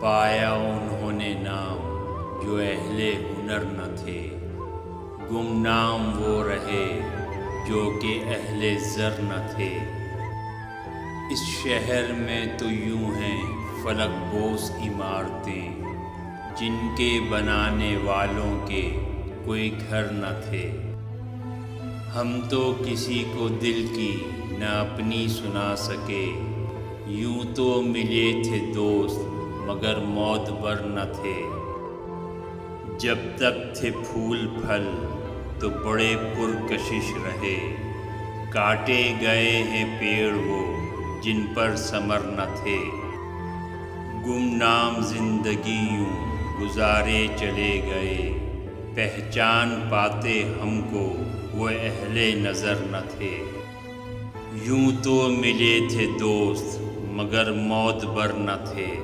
پایا انہوں نے نام جو اہل ہنر نہ تھے، گمنام وہ رہے جو کہ اہل زر نہ تھے۔ اس شہر میں تو یوں ہیں فلک بوس عمارتیں، جن کے بنانے والوں کے کوئی گھر نہ تھے۔ ہم تو کسی کو دل کی نہ اپنی سنا سکے، یوں تو ملے تھے دوست مگر معتبر نہ تھے۔ جب تک تھے پھول پھل تو بڑے پرکشش رہے، کاٹے گئے ہیں پیڑ وہ جن پر ثمر نہ تھے۔ گمنام زندگی یوں گزارے چلے گئے، پہچان پاتے ہم کو وہ اہل نظر نہ تھے۔ یوں تو ملے تھے دوست مگر معتبر نہ تھے۔